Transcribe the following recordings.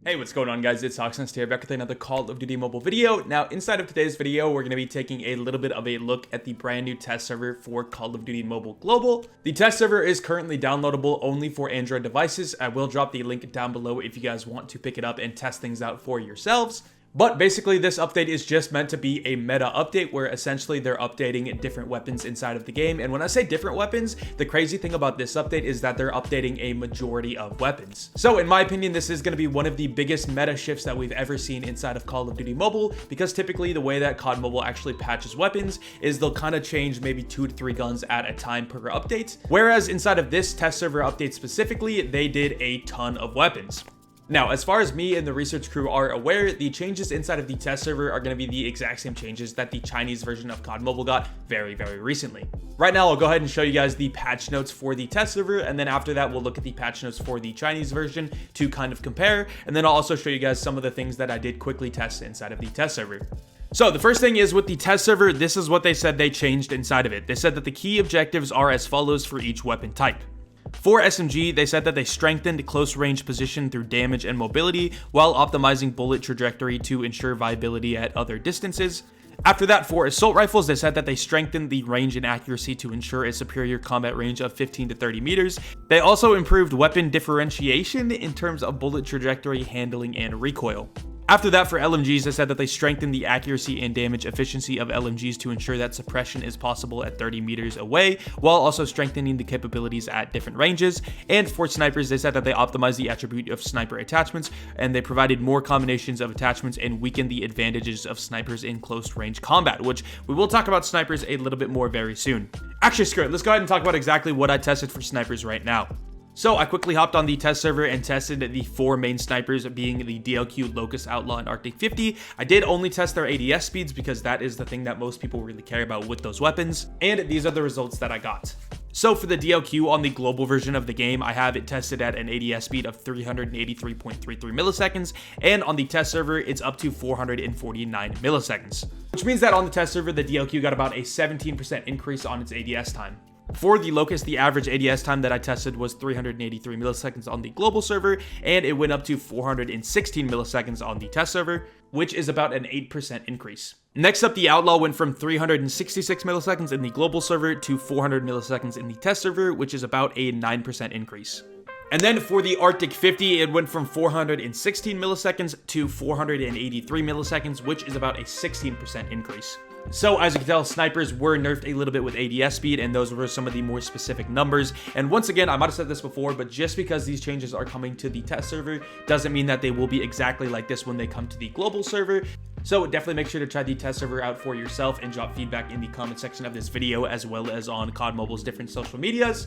Hey, what's going on, guys? It's HawksNest here, back with another Call of Duty mobile video. Now, inside of today's video, we're going to be taking a little bit of a look at the brand new test server for Call of Duty Mobile Global. The test server is currently downloadable only for Android devices. I will drop the link down below if you guys want to pick it up and test things out for yourselves. But basically, this update is just meant to be a meta update where essentially they're updating different weapons inside of the game. And when I say different weapons, the crazy thing about this update is that they're updating a majority of weapons. So in my opinion, this is going to be one of the biggest meta shifts that we've ever seen inside of Call of Duty Mobile, because typically the way that COD Mobile actually patches weapons is they'll kind of change maybe 2 to 3 guns at a time per update. Whereas inside of this test server update specifically, they did a ton of weapons. Now, as far as me and the research crew are aware, the changes inside of the test server are going to be the exact same changes that the Chinese version of COD Mobile got very recently. Right now, I'll go ahead and show you guys the patch notes for the test server, and then after that, we'll look at the patch notes for the Chinese version to kind of compare, and then I'll also show you guys some of the things that I did quickly test inside of the test server. So the first thing is with the test server, this is what they said they changed inside of it. They said that the key objectives are as follows for each weapon type. For SMG, they said that they strengthened close range position through damage and mobility while optimizing bullet trajectory to ensure viability at other distances. After that, for assault rifles, they said that they strengthened the range and accuracy to ensure a superior combat range of 15 to 30 meters. They also improved weapon differentiation in terms of bullet trajectory, handling, and recoil. After that, for LMGs, they said that they strengthened the accuracy and damage efficiency of LMGs to ensure that suppression is possible at 30 meters away, while also strengthening the capabilities at different ranges. And for snipers, they said that they optimized the attribute of sniper attachments, and they provided more combinations of attachments and weakened the advantages of snipers in close range combat, which we will talk about snipers a little bit more very soon. Actually, screw it. Let's go ahead and talk about exactly what I tested for snipers right now. So I quickly hopped on the test server and tested the 4 main snipers, being the DLQ, Locust, Outlaw, and Arctic 50. I did only test their ADS speeds because that is the thing that most people really care about with those weapons. And these are the results that I got. So for the DLQ on the global version of the game, I have it tested at an ADS speed of 383.33 milliseconds. And on the test server, it's up to 449 milliseconds. Which means that on the test server, the DLQ got about a 17% increase on its ADS time. For the Locust, the average ADS time that I tested was 383 milliseconds on the global server, and it went up to 416 milliseconds on the test server, which is about an 8% increase. Next up, the Outlaw went from 366 milliseconds in the global server to 400 milliseconds in the test server, which is about a 9% increase. And then for the Arctic 50, it went from 416 milliseconds to 483 milliseconds, which is about a 16% increase. So as you can tell, snipers were nerfed a little bit with ADS speed, and those were some of the more specific numbers. And once again, I might have said this before, but just because these changes are coming to the test server doesn't mean that they will be exactly like this when they come to the global server. So definitely make sure to try the test server out for yourself and drop feedback in the comment section of this video, as well as on COD Mobile's different social medias.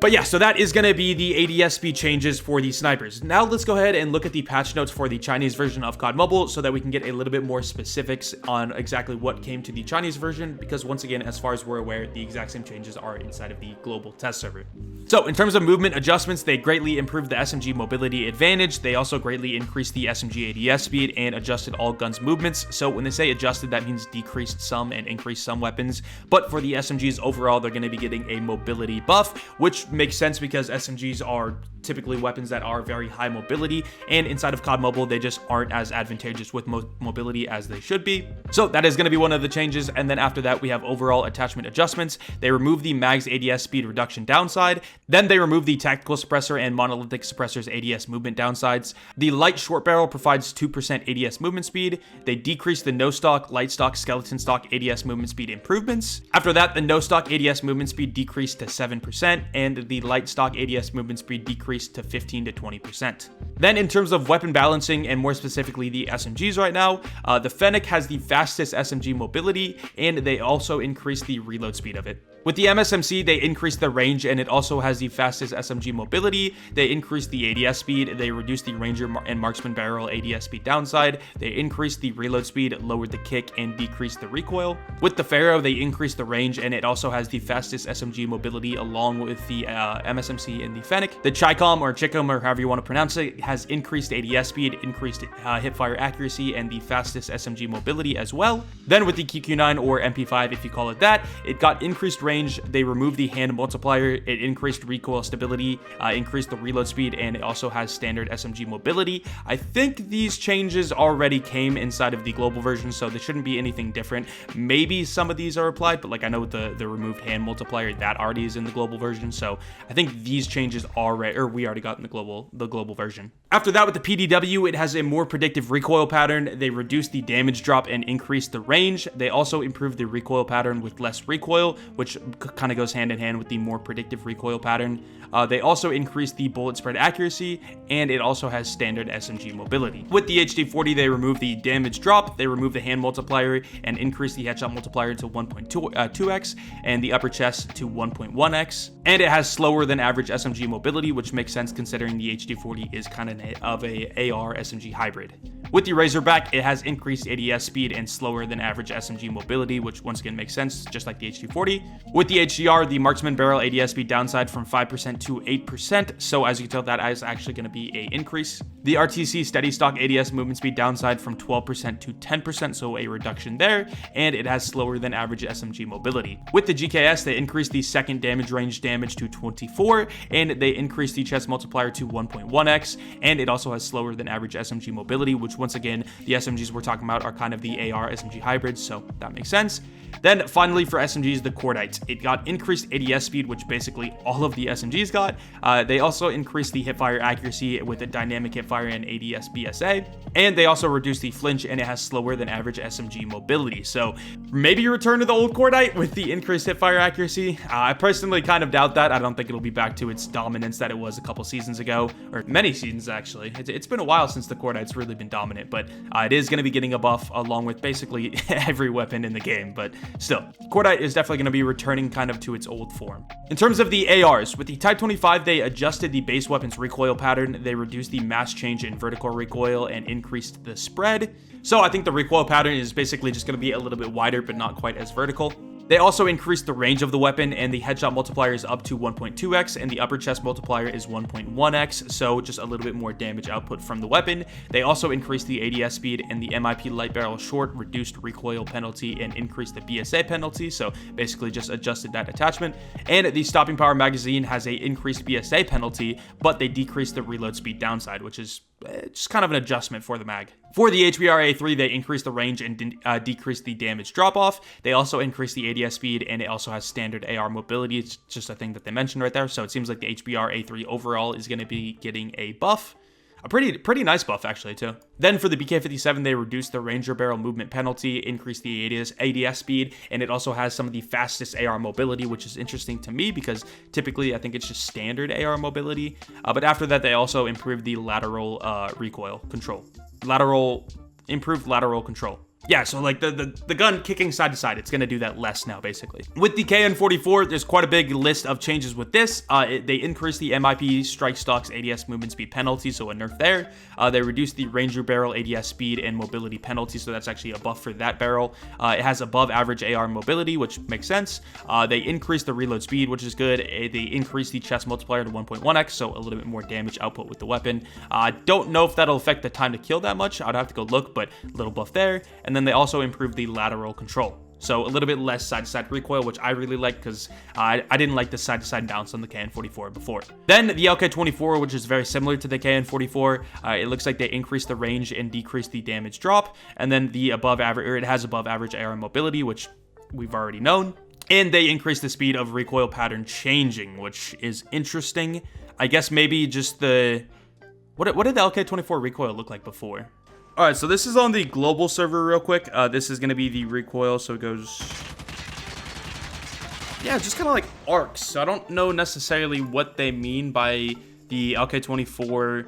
But yeah, so that is going to be the ADS speed changes for the snipers. Now let's go ahead and look at the patch notes for the Chinese version of COD Mobile so that we can get a little bit more specifics on exactly what came to the Chinese version, because once again, as far as we're aware, the exact same changes are inside of the global test server. So in terms of movement adjustments, they greatly improved the SMG mobility advantage. They also greatly increased the SMG ADS speed and adjusted all guns movements. So when they say adjusted, that means decreased some and increased some weapons. But for the SMGs overall, they're going to be getting a mobility buff, which makes sense because SMGs are typically weapons that are very high mobility, and inside of COD Mobile, they just aren't as advantageous with mobility as they should be. So that is going to be one of the changes. And then after that, we have overall attachment adjustments. They remove the mag's ADS speed reduction downside. Then they remove the tactical suppressor and monolithic suppressor's ADS movement downsides. The light short barrel provides 2% ADS movement speed. They decrease the no stock, light stock, skeleton stock ADS movement speed improvements. After that, the no stock ADS movement speed decreased to 7%, and the light stock ADS movement speed decreased to 15 to 20%. Then in terms of weapon balancing, and more specifically the SMGs right now, the Fennec has the fastest SMG mobility, and they also increased the reload speed of it. With the MSMC, they increased the range, and it also has the fastest SMG mobility. They increased the ADS speed, they reduced the Ranger and Marksman barrel ADS speed downside, they increased the reload speed, lowered the kick, and decreased the recoil. With the Pharaoh, they increased the range, and it also has the fastest SMG mobility along with the MSMC in the Fennec. The Chicom or Chicom, or however you want to pronounce it, has increased ADS speed, increased hipfire accuracy, and the fastest SMG mobility as well. Then with the QQ9 or MP5, if you call it that, it got increased range. They removed the hand multiplier. It increased recoil stability, increased the reload speed, and it also has standard SMG mobility. I think these changes already came inside of the global version, so there shouldn't be anything different. Maybe some of these are applied, but like I know with the removed hand multiplier, that already is in the global version. So I think these changes already, or we already got in the global version. After that, with the PDW, it has a more predictive recoil pattern. They reduced the damage drop and increased the range. They also improved the recoil pattern with less recoil, which kind of goes hand in hand with the more predictive recoil pattern. They also increased the bullet spread accuracy, and it also has standard SMG mobility. With the HD40, they removed the damage drop, they removed the hand multiplier, and increased the headshot multiplier to 1.2x, and the upper chest to 1.1x. And it has slower than average SMG mobility, which makes sense considering the HD40 is kind of a AR SMG hybrid. With the Razorback, it has increased ADS speed and slower than average SMG mobility, which once again makes sense, just like the HD40. With the HDR, the Marksman barrel ADS speed downside from 5% to 8%, so as you can tell, that is actually going to be an increase. The RTC steady stock ADS movement speed downside from 12% to 10%, so a reduction there, and it has slower than average SMG mobility. With the GKS, they increased the second damage range damage to 24, and they increased the chest multiplier to 1.1x, and it also has slower than average SMG mobility, which once again, the SMGs we're talking about are kind of the AR SMG hybrids, so that makes sense. Then finally for SMGs, the Cordites. It got increased ADS speed, which basically all of the SMGs got. They also increased the hipfire accuracy with a dynamic hipfire and ADS BSA. And they also reduced the flinch, and it has slower than average SMG mobility. So maybe a return to the old Cordite with the increased hipfire accuracy. I personally kind of doubt that. I don't think it'll be back to its dominance that it was a couple seasons ago, or many seasons actually. It's been a while since the Cordite's really been dominant, but it is going to be getting a buff along with basically every weapon in the game. But still, Cordite is definitely going to be returning kind of to its old form. In terms of the ARs, with the Type 25, they adjusted the base weapon's recoil pattern. They reduced the mass change in vertical recoil and increased the spread. So I think the recoil pattern is basically just going to be a little bit wider, but not quite as vertical. They also increased the range of the weapon, and the headshot multiplier is up to 1.2x, and the upper chest multiplier is 1.1x, so just a little bit more damage output from the weapon. They also increased the ADS speed, and the MIP light barrel short reduced recoil penalty and increased the BSA penalty, so basically just adjusted that attachment. And the stopping power magazine has a increased BSA penalty, but they decreased the reload speed downside, which is just kind of an adjustment for the mag. For the HBR-A3, they increased the range and decreased the damage drop-off. They also increased the ADS speed, and it also has standard AR mobility. It's just a thing that they mentioned right there, so it seems like the HBR-A3 overall is going to be getting a buff. A pretty nice buff, actually, too. Then for the BK-57, they reduced the Ranger barrel movement penalty, increased the ADS speed, and it also has some of the fastest AR mobility, which is interesting to me because typically I think it's just standard AR mobility. But after that, they also improved the lateral recoil control. Improved lateral control. Yeah, so like the gun kicking side to side, it's going to do that less now, basically. With the KN-44, there's quite a big list of changes with this. They increased the MIP strike stock's ADS movement speed penalty, so a nerf there. They reduced the Ranger barrel ADS speed and mobility penalty, so that's actually a buff for that barrel. It has above average AR mobility, which makes sense. They increased the reload speed, which is good. They increased the chest multiplier to 1.1x, so a little bit more damage output with the weapon. I don't know if that'll affect the time to kill that much. I'd have to go look, but a little buff there. And then they also improved the lateral control. So a little bit less side-to-side recoil, which I really like because I didn't like the side-to-side bounce on the KN-44 before. Then the LK-24, which is very similar to the KN-44, it looks like they increased the range and decreased the damage drop. And then the above average, or it has above average AR mobility, which we've already known. And they increased the speed of recoil pattern changing, which is interesting. I guess maybe just the... What did the LK-24 recoil look like before? Alright, so this is on the global server real quick. This is going to be the recoil, so it goes... Yeah, just kind of like arcs. So I don't know necessarily what they mean by the LK-24.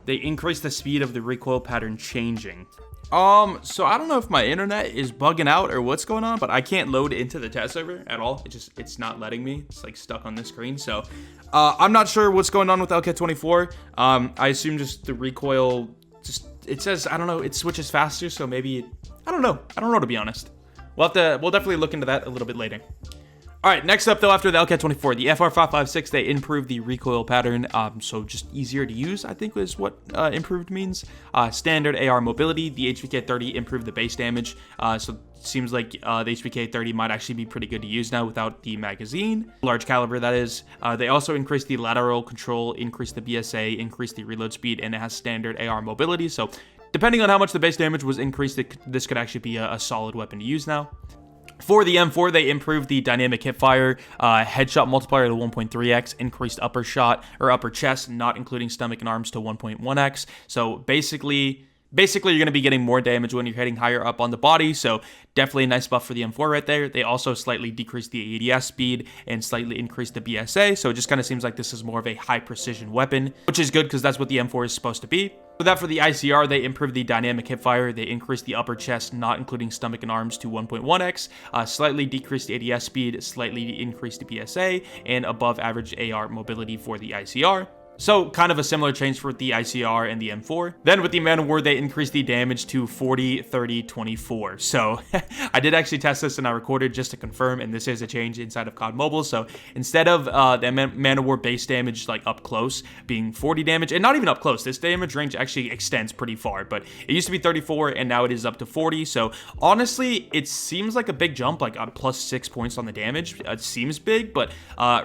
They increase the speed of the recoil pattern changing. So I don't know if my internet is bugging out or what's going on, but I can't load into the test server at all. It's not letting me. It's like stuck on this screen. So I'm not sure what's going on with LK-24. I assume just the recoil... It says, I don't know, it switches faster, so maybe, I don't know to be honest. We'll definitely look into that a little bit later. All right, next up though, after the Elgato 24, the FR556, they improved the recoil pattern, so just easier to use, I think is what improved means. Standard AR mobility, the HVK 30 improved the base damage, so it seems like the HVK 30 might actually be pretty good to use now without the magazine. Large caliber, that is. They also increased the lateral control, increased the BSA, increased the reload speed, and it has standard AR mobility, so depending on how much the base damage was increased, this could actually be a solid weapon to use now. For the M4, they improved the dynamic hipfire, headshot multiplier to 1.3x, increased upper shot or upper chest, not including stomach and arms, to 1.1x. So basically you're going to be getting more damage when you're hitting higher up on the body, so definitely a nice buff for the M4 right there. They also slightly decreased the ADS speed and slightly increased the BSA, so it just kind of seems like this is more of a high precision weapon, which is good because that's what the M4 is supposed to be. For that, for the ICR, they improved the dynamic hipfire, they increased the upper chest, not including stomach and arms, to 1.1x, slightly decreased the ADS speed, slightly increased the BSA, and above average AR mobility for the ICR. So kind of a similar change for the ICR and the M4. Then with the Man of War, they increased the damage to 40, 30, 24. So I did actually test this and I recorded just to confirm, and this is a change inside of COD Mobile. So instead of the Man of War base damage like up close being 40 damage, and not even up close, this damage range actually extends pretty far, but it used to be 34 and now it is up to 40. So honestly, it seems like a big jump, like a plus 6 points on the damage. It seems big, but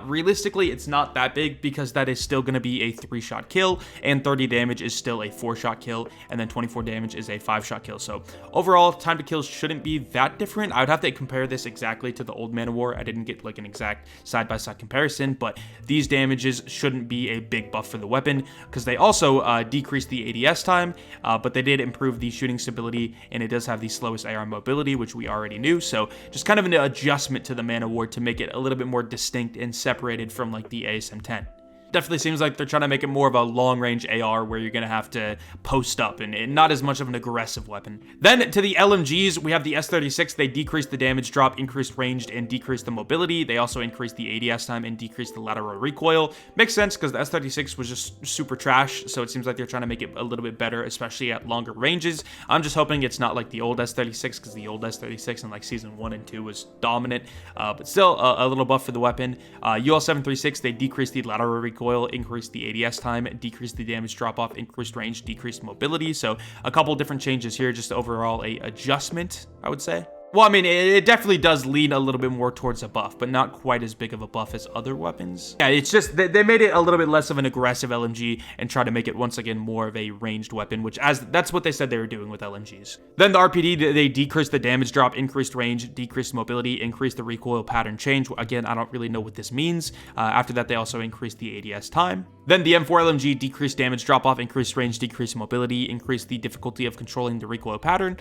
realistically, it's not that big because that is still going to be a 3-shot kill, and 30 damage is still a 4-shot kill, and then 24 damage is a 5-shot kill. So overall, time to kill shouldn't be that different. I would have to compare this exactly to the old Man of War. I didn't get like an exact side-by-side comparison, but these damages shouldn't be a big buff for the weapon because they also decreased the ADS time, but they did improve the shooting stability, and it does have the slowest AR mobility, which we already knew. So just kind of an adjustment to the Man of War to make it a little bit more distinct and separated from like the ASM-10. Definitely seems like they're trying to make it more of a long-range AR where you're going to have to post up and not as much of an aggressive weapon. Then to the LMGs, we have the S36. They decreased the damage drop, increased range, and decreased the mobility. They also increased the ADS time and decreased the lateral recoil. Makes sense because the S36 was just super trash, so it seems like they're trying to make it a little bit better, especially at longer ranges. I'm just hoping it's not like the old S36 because the old S36 in like Season 1 and 2 was dominant, but still a little buff for the weapon. UL736, they decreased the lateral recoil, increased the ADS time, decreased the damage drop off, increased range, decreased mobility. So a couple different changes here, just overall a adjustment, I would say. Well, I mean, it definitely does lean a little bit more towards a buff, but not quite as big of a buff as other weapons. Yeah, it's just they made it a little bit less of an aggressive LMG and try to make it once again more of a ranged weapon, which that's what they said they were doing with LMGs. Then the RPD, they decreased the damage drop, increased range, decreased mobility, increased the recoil pattern change. Again, I don't really know what this means. After that, they also increased the ADS time. Then the M4 LMG decreased damage drop off, increased range, decreased mobility, increased the difficulty of controlling the recoil pattern.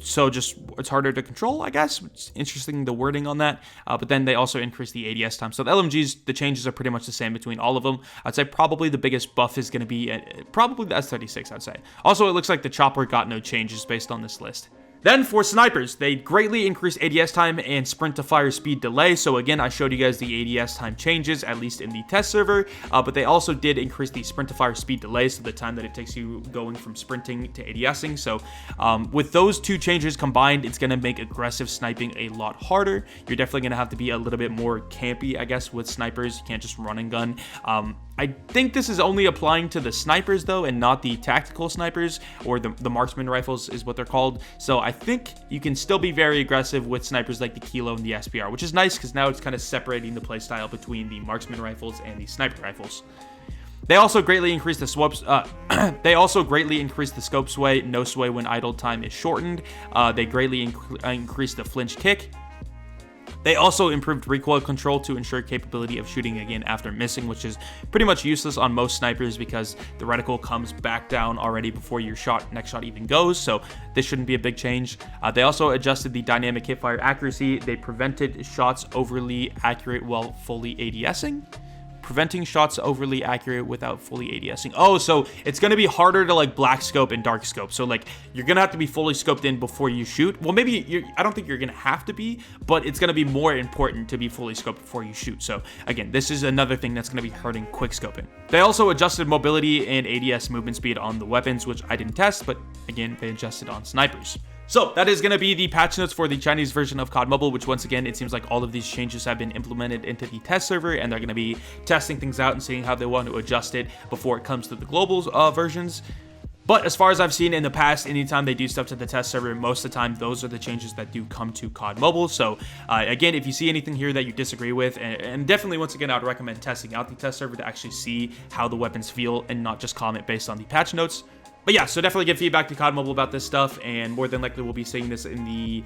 So just it's harder to control, I guess. It's interesting, the wording on that. But then they also increased the ADS time. So the LMGs, the changes are pretty much the same between all of them. I'd say probably the biggest buff is going to be probably the S36, I'd say. Also, it looks like the chopper got no changes based on this list. Then for snipers, they greatly increased ADS time and sprint to fire speed delay. So again, I showed you guys the ADS time changes, at least in the test server, but they also did increase the sprint to fire speed delay, so the time that it takes you going from sprinting to ADSing. So with those two changes combined, it's going to make aggressive sniping a lot harder. You're definitely going to have to be a little bit more campy, I guess, with snipers. You can't just run and gun. I think this is only applying to the snipers though, and not the tactical snipers, or the marksman rifles is what they're called. So I think you can still be very aggressive with snipers like the Kilo and the SPR, which is nice because now it's kind of separating the playstyle between the marksman rifles and the sniper rifles. They also greatly increased the swipes. They also greatly increased the scope sway. No sway when idle time is shortened. They greatly increased the flinch kick. They also improved recoil control to ensure capability of shooting again after missing, which is pretty much useless on most snipers because the reticle comes back down already before your next shot even goes, so this shouldn't be a big change. They also adjusted the dynamic hipfire accuracy. They prevented shots overly accurate while fully ADSing. Preventing shots overly accurate without fully ADSing. Oh, so it's going to be harder to like black scope and dark scope. So like you're going to have to be fully scoped in before you shoot. Well, maybe I don't think you're going to have to be, but it's going to be more important to be fully scoped before you shoot. So again, this is another thing that's going to be hurting quick scoping. They also adjusted mobility and ADS movement speed on the weapons, which I didn't test, but again, they adjusted on snipers. So that is going to be the patch notes for the Chinese version of COD Mobile, which once again, it seems like all of these changes have been implemented into the test server, and they're going to be testing things out and seeing how they want to adjust it before it comes to the global versions. But as far as I've seen in the past, anytime they do stuff to the test server, most of the time, those are the changes that do come to COD Mobile. So again, if you see anything here that you disagree with, and definitely, once again, I'd recommend testing out the test server to actually see how the weapons feel and not just comment based on the patch notes. But yeah, so definitely give feedback to COD Mobile about this stuff, and more than likely we'll be seeing this in the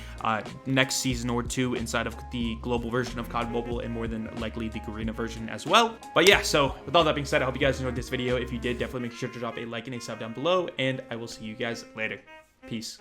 next season or two inside of the global version of COD Mobile, and more than likely the Garena version as well. But yeah, so with all that being said, I hope you guys enjoyed this video. If you did, definitely make sure to drop a like and a sub down below, and I will see you guys later. Peace.